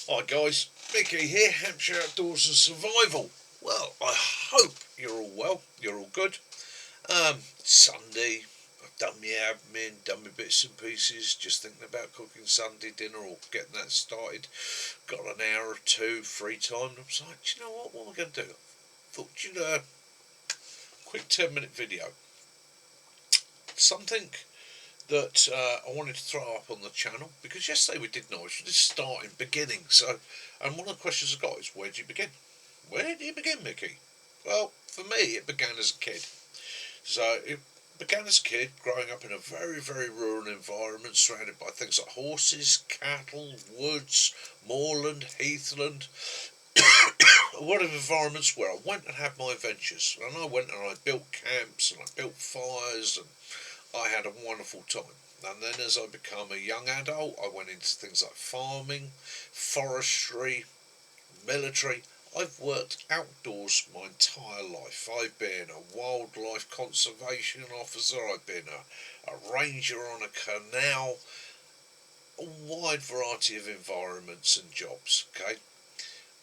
Hi guys, Mickey here, Hampshire Outdoors and Survival. Well, I hope you're all well, you're all good. Sunday, I've done my admin, done my bits and pieces, just thinking about cooking Sunday dinner or getting that started. Got an hour or two free time. I was like, do you know what am I going to do? Thought, quick 10-minute video. Something that I wanted to throw up on the channel because yesterday we did noise, we did start in beginning. So, and one of the questions I got is, where do you begin? Where do you begin, Mickey? Well, for me, it began as a kid. So it began as a kid, growing up in a very, very rural environment, surrounded by things like horses, cattle, woods, moorland, heathland, a lot of environments where I went and had my adventures. And I went and I built camps and I built fires and I had a wonderful time. And then as I became a young adult, I went into things like farming, forestry, military. I've worked outdoors my entire life. I've been a wildlife conservation officer, I've been a ranger on a canal, a wide variety of environments and jobs, okay?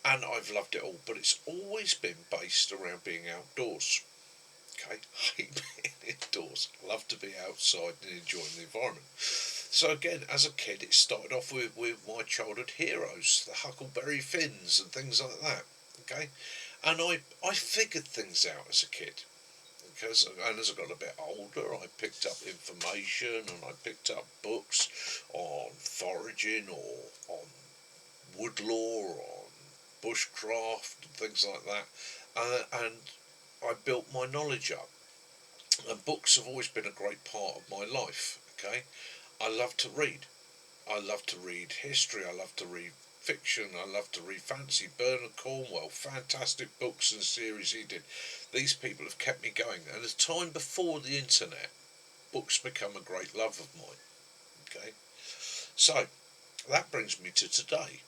And I've loved it all, but it's always been based around being outdoors. Okay, hate being indoors. Love to be outside and enjoying the environment. So again, as a kid, it started off with my childhood heroes, the Huckleberry Finns and things like that. Okay, and I figured things out as a kid. Because and as I got a bit older, I picked up information and I picked up books on foraging or on wood lore, on bushcraft and things like that, and I built my knowledge up. And books have always been a great part of my life. Okay, I love to read. I love to read history. I love to read fiction. I love to read fantasy. Bernard Cornwell, fantastic books and series he did. These people have kept me going. And the time before the internet, books become a great love of mine. Okay, so that brings me to today.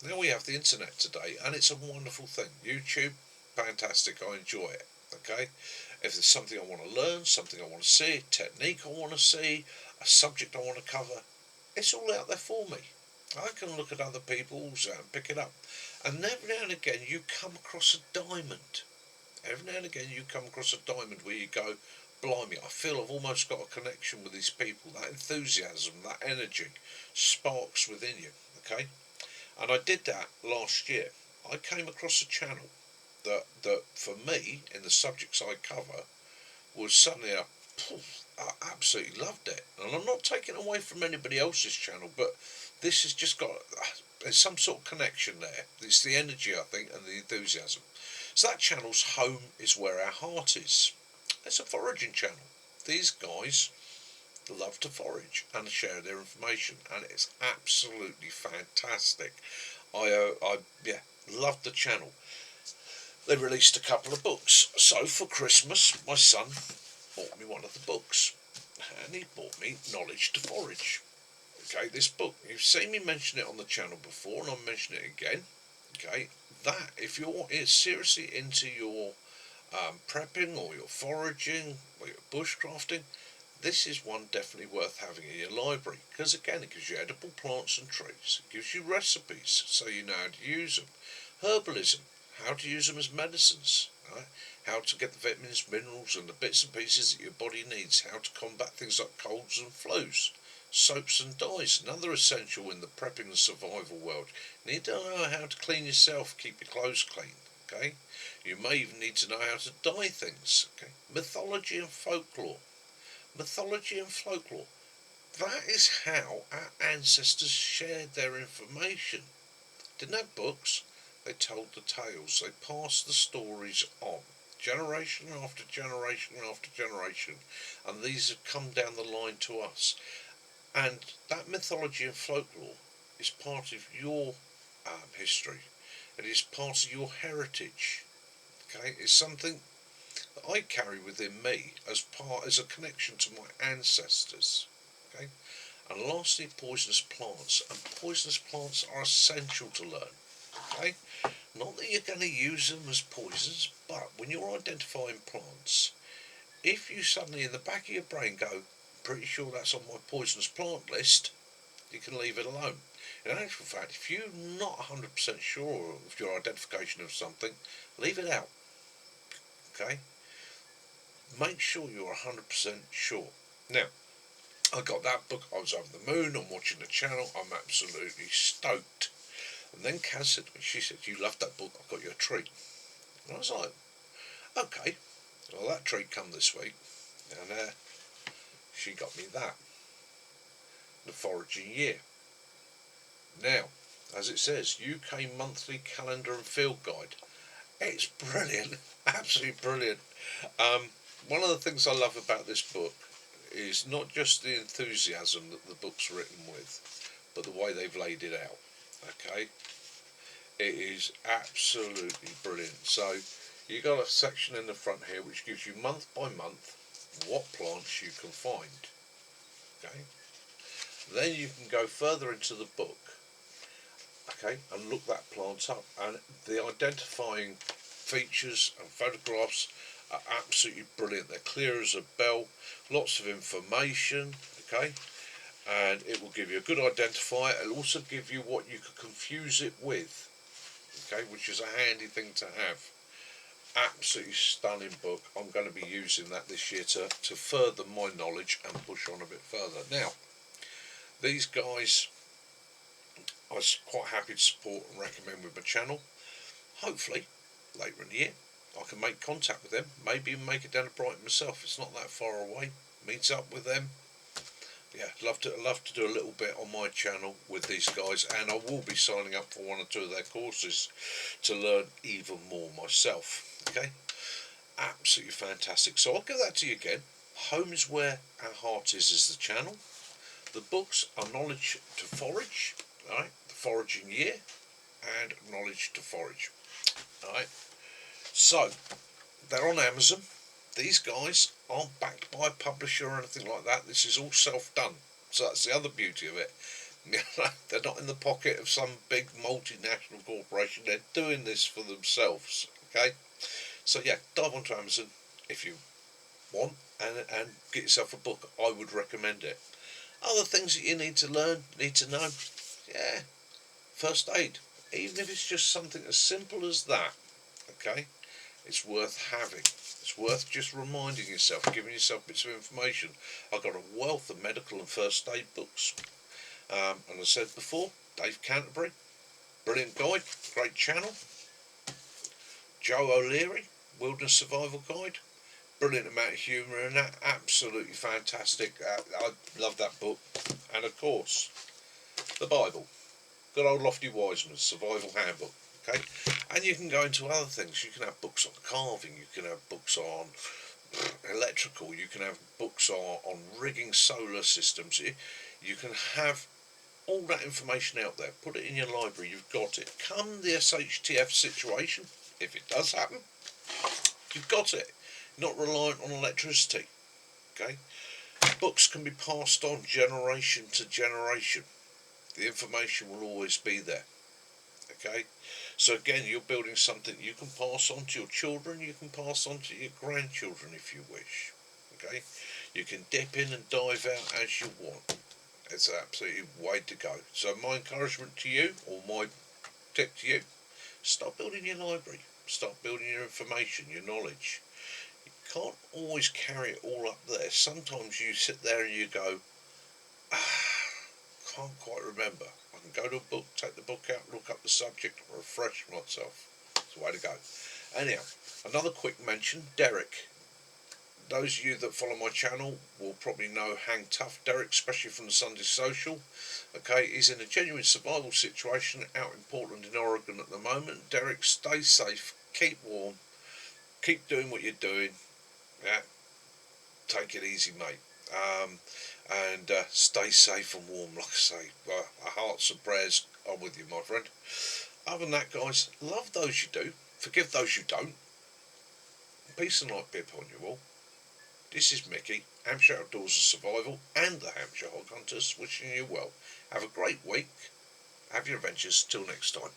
Now we have the internet today, and it's a wonderful thing. YouTube, fantastic. I enjoy it. Okay, if there's something I want to learn, something I want to see, a technique I want to see, a subject I want to cover, it's all out there for me. I can look at other people's and pick it up. And every now and again you come across a diamond. Every now and again you come across a diamond where you go, blimey, I feel I've almost got a connection with these people. That enthusiasm, that energy sparks within you. Okay? And I did that last year. I came across a channel that for me, in the subjects I cover, was suddenly I absolutely loved it. And I'm not taking away from anybody else's channel, but this has just got there's some sort of connection there. It's the energy, I think, and the enthusiasm. So that channel's home is where our heart is. It's a foraging channel. These guys love to forage and share their information, and it's absolutely fantastic. Yeah, loved the channel. They released a couple of books. So for Christmas, my son bought me one of the books, and he bought me Knowledge to Forage. Okay, this book, you've seen me mention it on the channel before, and I'll mention it again. Okay, that if you're seriously into your prepping or your foraging or your bushcrafting, this is one definitely worth having in your library because again, it gives you edible plants and trees. It gives you recipes so you know how to use them. Herbalism, how to use them as medicines. Right? How to get the vitamins, minerals, and the bits and pieces that your body needs. How to combat things like colds and flus. Soaps and dyes, another essential in the prepping and survival world. You need to know how to clean yourself, keep your clothes clean. Okay, you may even need to know how to dye things. Okay, mythology and folklore. Mythology and folklore. That is how our ancestors shared their information. Didn't have books, they told the tales, they passed the stories on, generation after generation after generation, and these have come down the line to us. And that mythology and folklore is part of your history, it is part of your heritage. Okay, it's something that I carry within me as a connection to my ancestors. Okay, and lastly, poisonous plants. And poisonous plants are essential to learn. Okay, not that you're going to use them as poisons, but when you're identifying plants, if you suddenly in the back of your brain go, pretty sure that's on my poisonous plant list, you can leave it alone. In actual fact, if you're not 100% sure of your identification of something, leave it out. Okay? Make sure you're 100% sure. Now, I got that book, I was over the moon, I'm watching the channel, I'm absolutely stoked. And then Kaz said to me, she said, "You loved that book, I've got you a treat." And I was like, okay, well that treat come this week, and she got me that, The Foraging Year. Now, as it says, UK Monthly Calendar and Field Guide. It's brilliant, absolutely brilliant. One of the things I love about this book is not just the enthusiasm that the book's written with, but the way they've laid it out. Okay, it is absolutely brilliant. So you got a section in the front here which gives you month by month what plants you can find. Okay, then you can go further into the book, okay, and look that plant up, and the identifying features and photographs are absolutely brilliant. They're clear as a bell, lots of information, okay, and it will give you a good identifier. It'll also give you what you could confuse it with, okay, which is a handy thing to have. Absolutely stunning book. I'm going to be using that this year to further my knowledge and push on a bit further. Now, these guys I was quite happy to support and recommend with my channel. Hopefully, later in the year, I can make contact with them, maybe even make it down to Brighton myself. It's not that far away. Meet up with them. Yeah, love to do a little bit on my channel with these guys, and I will be signing up for one or two of their courses to learn even more myself. Okay, absolutely fantastic. So I'll give that to you again. Home is where our heart is the channel. The books are Knowledge to Forage, right? The Foraging Year, and Knowledge to Forage. Alright, so they're on Amazon. These guys aren't backed by a publisher or anything like that. This is all self-done. So that's the other beauty of it. They're not in the pocket of some big multinational corporation. They're doing this for themselves. Okay, so yeah, dive onto Amazon if you want and get yourself a book. I would recommend it. Other things that you need to learn, need to know, yeah, first aid. Even if it's just something as simple as that, okay, it's worth having. It's worth just reminding yourself, giving yourself bits of information. I've got a wealth of medical and first aid books. And as I said before, Dave Canterbury, brilliant guide, great channel. Joe O'Leary, Wilderness Survival Guide, brilliant amount of humour in that, absolutely fantastic. I love that book. And of course, the Bible. Good old Lofty Wiseman's Survival Handbook. Okay, and you can go into other things. You can have books on carving. You can have books on electrical. You can have books on rigging solar systems. You can have all that information out there. Put it in your library. You've got it. Come the SHTF situation, if it does happen, you've got it. Not reliant on electricity. Okay, books can be passed on generation to generation. The information will always be there. Okay, so again, you're building something you can pass on to your children, you can pass on to your grandchildren if you wish. Okay, you can dip in and dive out as you want. It's absolutely way to go. So my encouragement to you, or my tip to you, start building your library, start building your information, your knowledge. You can't always carry it all up there. Sometimes you sit there and you go, can't quite remember. I can go to a book, take the book out, look up the subject, refresh myself. It's the way to go. Anyhow, another quick mention, Derek. Those of you that follow my channel will probably know Hang Tough Derek, especially from the Sunday Social. Okay, he's in a genuine survival situation out in Portland in Oregon at the moment. Derek, stay safe, keep warm, keep doing what you're doing. Yeah, take it easy, mate. And stay safe and warm, like I say. Our hearts and prayers are with you, my friend. Other than that, guys, love those you do, forgive those you don't. Peace and light be upon you all. This is Mickey, Hampshire Outdoors of Survival and the Hampshire Hog Hunters, wishing you well. Have a great week. Have your adventures. Till next time.